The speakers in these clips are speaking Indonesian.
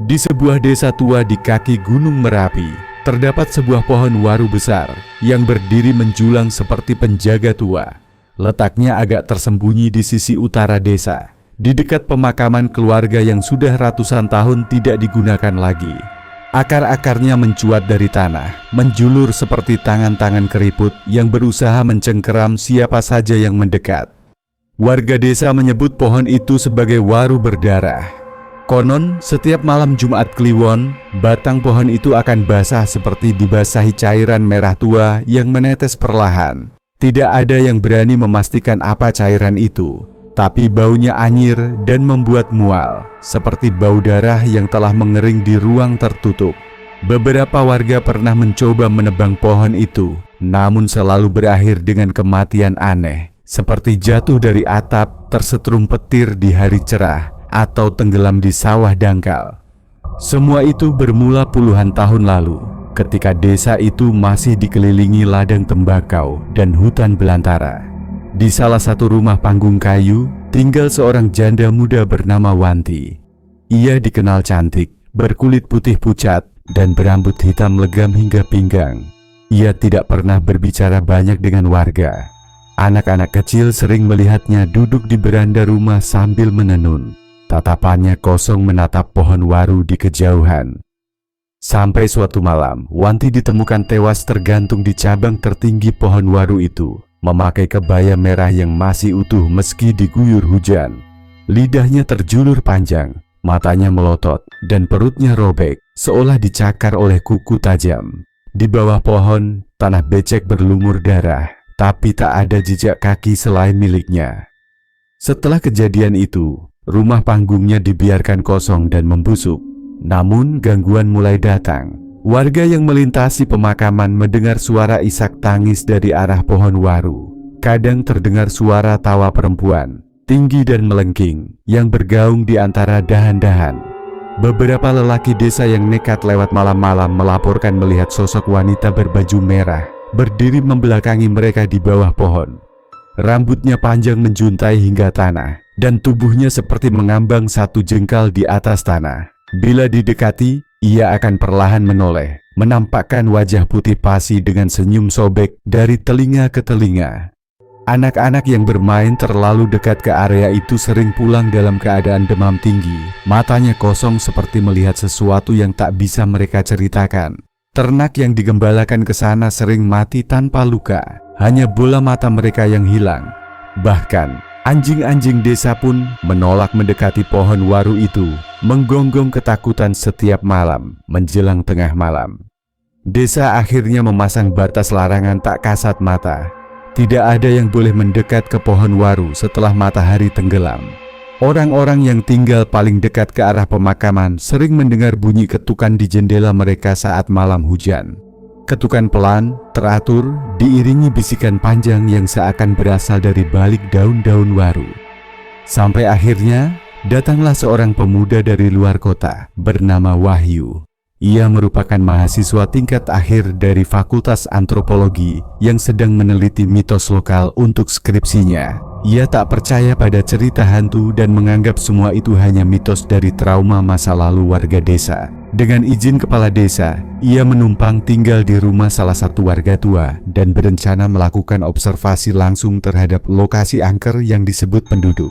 Di sebuah desa tua di kaki Gunung Merapi, terdapat sebuah pohon waru besar yang berdiri menjulang seperti penjaga tua. Letaknya agak tersembunyi di sisi utara desa, di dekat pemakaman keluarga yang sudah ratusan tahun tidak digunakan lagi. Akar-akarnya mencuat dari tanah, menjulur seperti tangan-tangan keriput yang berusaha mencengkeram siapa saja yang mendekat. Warga desa menyebut pohon itu sebagai waru berdarah. Konon, setiap malam Jumat Kliwon, batang pohon itu akan basah seperti dibasahi cairan merah tua yang menetes perlahan. Tidak ada yang berani memastikan apa cairan itu, tapi baunya anyir dan membuat mual, seperti bau darah yang telah mengering di ruang tertutup. Beberapa warga pernah mencoba menebang pohon itu, namun selalu berakhir dengan kematian aneh, seperti jatuh dari atap, tersetrum petir di hari cerah, atau tenggelam di sawah dangkal. Semua itu bermula puluhan tahun lalu, ketika desa itu masih dikelilingi ladang tembakau dan hutan belantara. Di salah satu rumah panggung kayu, tinggal seorang janda muda bernama Wanti. Ia dikenal cantik, berkulit putih pucat, dan berambut hitam legam hingga pinggang. Ia tidak pernah berbicara banyak dengan warga. Anak-anak kecil sering melihatnya duduk di beranda rumah sambil menenun. Tatapannya kosong menatap pohon waru di kejauhan. Sampai suatu malam, Wanti ditemukan tewas tergantung di cabang tertinggi pohon waru itu, memakai kebaya merah yang masih utuh meski diguyur hujan. Lidahnya terjulur panjang, matanya melotot, dan perutnya robek, seolah dicakar oleh kuku tajam. Di bawah pohon, tanah becek berlumur darah, tapi tak ada jejak kaki selain miliknya. Setelah kejadian itu, rumah panggungnya dibiarkan kosong dan membusuk. Namun gangguan mulai datang. Warga yang melintasi pemakaman mendengar suara isak tangis dari arah pohon waru. Kadang terdengar suara tawa perempuan, tinggi dan melengking, yang bergaung di antara dahan-dahan. Beberapa lelaki desa yang nekat lewat malam-malam melaporkan melihat sosok wanita berbaju merah, berdiri membelakangi mereka di bawah pohon. Rambutnya panjang menjuntai hingga tanah, dan tubuhnya seperti mengambang satu jengkal di atas tanah. Bila didekati, ia akan perlahan menoleh, menampakkan wajah putih pasi dengan senyum sobek dari telinga ke telinga. Anak-anak yang bermain terlalu dekat ke area itu sering pulang dalam keadaan demam tinggi. Matanya kosong seperti melihat sesuatu yang tak bisa mereka ceritakan. Ternak yang digembalakan ke sana sering mati tanpa luka. Hanya bola mata mereka yang hilang. Bahkan, anjing-anjing desa pun menolak mendekati pohon waru itu, menggonggong ketakutan setiap malam menjelang tengah malam. Desa akhirnya memasang batas larangan tak kasat mata. Tidak ada yang boleh mendekat ke pohon waru setelah matahari tenggelam. Orang-orang yang tinggal paling dekat ke arah pemakaman sering mendengar bunyi ketukan di jendela mereka saat malam hujan. Ketukan pelan, teratur, diiringi bisikan panjang yang seakan berasal dari balik daun-daun waru. Sampai akhirnya, datanglah seorang pemuda dari luar kota bernama Wahyu. Ia merupakan mahasiswa tingkat akhir dari Fakultas Antropologi yang sedang meneliti mitos lokal untuk skripsinya. Ia tak percaya pada cerita hantu dan menganggap semua itu hanya mitos dari trauma masa lalu warga desa. Dengan izin kepala desa, ia menumpang tinggal di rumah salah satu warga tua dan berencana melakukan observasi langsung terhadap lokasi angker yang disebut penduduk.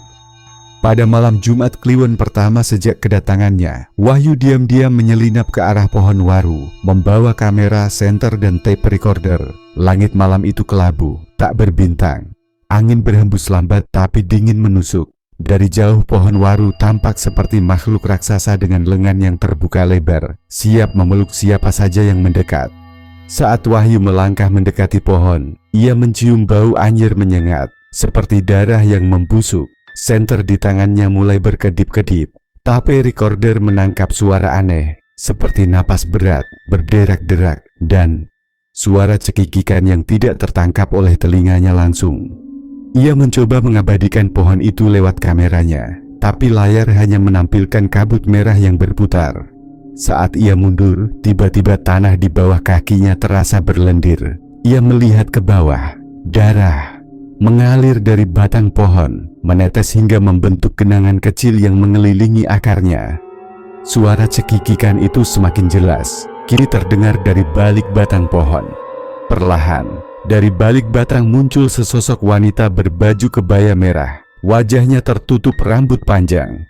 Pada malam Jumat Kliwon pertama sejak kedatangannya, Wahyu diam-diam menyelinap ke arah pohon waru, membawa kamera, senter, dan tape recorder. Langit malam itu kelabu, tak berbintang. Angin berhembus lambat tapi dingin menusuk. Dari jauh pohon waru tampak seperti makhluk raksasa dengan lengan yang terbuka lebar, siap memeluk siapa saja yang mendekat. Saat Wahyu melangkah mendekati pohon, ia mencium bau anyir menyengat, seperti darah yang membusuk. Senter di tangannya mulai berkedip-kedip. Tape recorder menangkap suara aneh, seperti napas berat, berderak-derak, dan suara cekikikan yang tidak tertangkap oleh telinganya langsung. Ia mencoba mengabadikan pohon itu lewat kameranya, tapi layar hanya menampilkan kabut merah yang berputar. Saat ia mundur, tiba-tiba tanah di bawah kakinya terasa berlendir. Ia melihat ke bawah, darah mengalir dari batang pohon, menetes hingga membentuk genangan kecil yang mengelilingi akarnya. Suara cekikikan itu semakin jelas, kini terdengar dari balik batang pohon. Perlahan, dari balik batang muncul sesosok wanita berbaju kebaya merah. Wajahnya tertutup rambut panjang.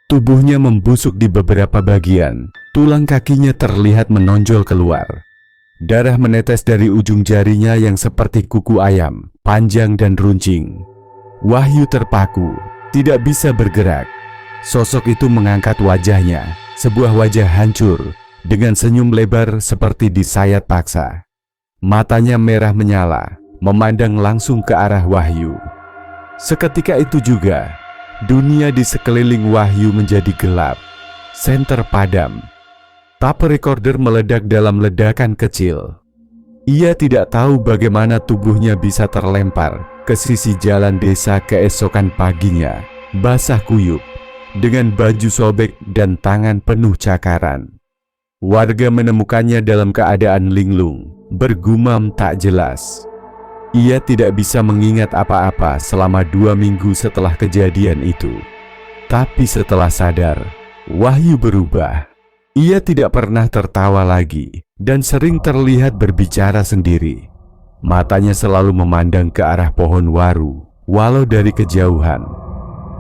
Tubuhnya membusuk di beberapa bagian, tulang kakinya terlihat menonjol keluar. Darah menetes dari ujung jarinya yang seperti kuku ayam, panjang dan runcing. Wahyu terpaku, tidak bisa bergerak. Sosok itu mengangkat wajahnya, sebuah wajah hancur, dengan senyum lebar seperti disayat paksa. Matanya merah menyala, memandang langsung ke arah Wahyu. Seketika itu juga, dunia di sekeliling Wahyu menjadi gelap. Senter padam. Tape recorder meledak dalam ledakan kecil. Ia tidak tahu bagaimana tubuhnya bisa terlempar ke sisi jalan desa keesokan paginya, basah kuyup, dengan baju sobek dan tangan penuh cakaran. Warga menemukannya dalam keadaan linglung, bergumam tak jelas. Ia tidak bisa mengingat apa-apa selama 2 minggu setelah kejadian itu. Tapi setelah sadar, Wahyu berubah. Ia tidak pernah tertawa lagi dan sering terlihat berbicara sendiri. Matanya selalu memandang ke arah pohon waru, walau dari kejauhan.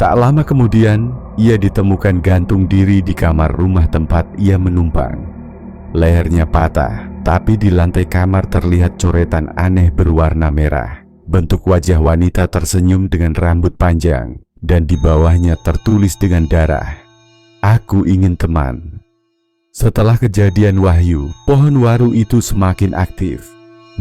Tak lama kemudian, ia ditemukan gantung diri di kamar rumah tempat ia menumpang. Lehernya patah, tapi di lantai kamar terlihat coretan aneh berwarna merah. Bentuk wajah wanita tersenyum dengan rambut panjang, dan di bawahnya tertulis dengan darah, "Aku ingin teman." Setelah kejadian Wahyu, pohon waru itu semakin aktif.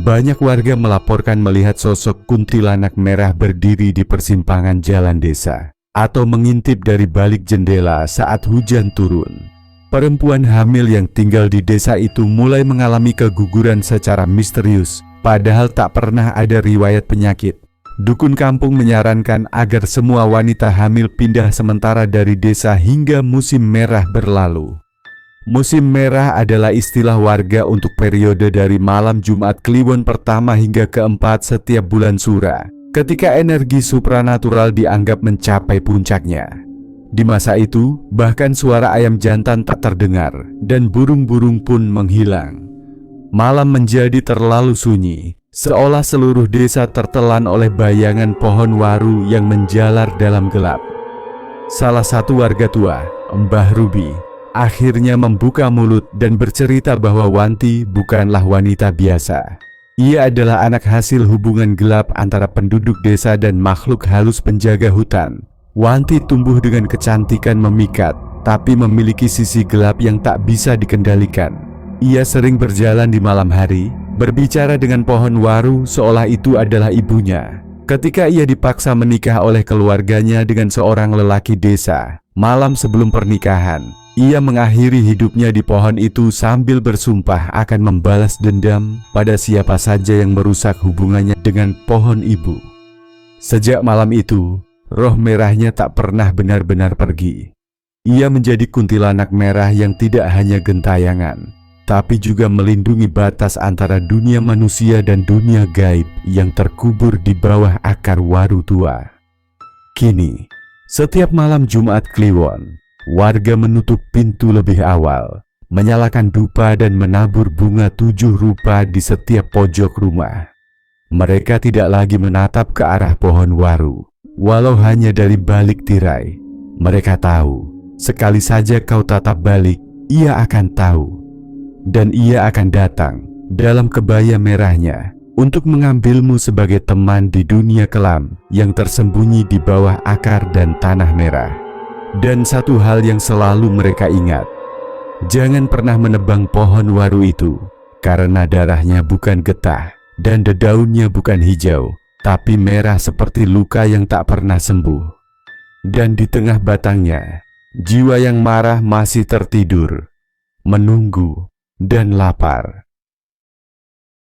Banyak warga melaporkan melihat sosok kuntilanak merah berdiri di persimpangan jalan desa, atau mengintip dari balik jendela saat hujan turun. Perempuan hamil yang tinggal di desa itu mulai mengalami keguguran secara misterius, padahal tak pernah ada riwayat penyakit. Dukun kampung menyarankan agar semua wanita hamil pindah sementara dari desa hingga musim merah berlalu. Musim merah adalah istilah warga untuk periode dari malam Jumat Kliwon pertama hingga keempat setiap bulan Sura, ketika energi supranatural dianggap mencapai puncaknya. Di masa itu, bahkan suara ayam jantan tak terdengar, dan burung-burung pun menghilang. Malam menjadi terlalu sunyi, seolah seluruh desa tertelan oleh bayangan pohon waru yang menjalar dalam gelap. Salah satu warga tua, Mbah Ruby, akhirnya membuka mulut dan bercerita bahwa Wanti bukanlah wanita biasa. Ia adalah anak hasil hubungan gelap antara penduduk desa dan makhluk halus penjaga hutan. Wanti tumbuh dengan kecantikan memikat, tapi memiliki sisi gelap yang tak bisa dikendalikan. Ia sering berjalan di malam hari, berbicara dengan pohon waru seolah itu adalah ibunya. Ketika ia dipaksa menikah oleh keluarganya dengan seorang lelaki desa, malam sebelum pernikahan, ia mengakhiri hidupnya di pohon itu sambil bersumpah akan membalas dendam pada siapa saja yang merusak hubungannya dengan pohon ibu. Sejak malam itu, roh merahnya tak pernah benar-benar pergi. Ia menjadi kuntilanak merah yang tidak hanya gentayangan, tapi juga melindungi batas antara dunia manusia dan dunia gaib yang terkubur di bawah akar waru tua. Kini, setiap malam Jumat Kliwon, warga menutup pintu lebih awal, menyalakan dupa dan menabur bunga 7 rupa di setiap pojok rumah. Mereka tidak lagi menatap ke arah pohon waru, walau hanya dari balik tirai. Mereka tahu, sekali saja kau tatap balik, ia akan tahu. Dan ia akan datang dalam kebaya merahnya untuk mengambilmu sebagai teman di dunia kelam yang tersembunyi di bawah akar dan tanah merah. Dan satu hal yang selalu mereka ingat, jangan pernah menebang pohon waru itu, karena darahnya bukan getah dan dedaunnya bukan hijau, tapi merah seperti luka yang tak pernah sembuh. Dan di tengah batangnya, jiwa yang marah masih tertidur, menunggu, dan lapar.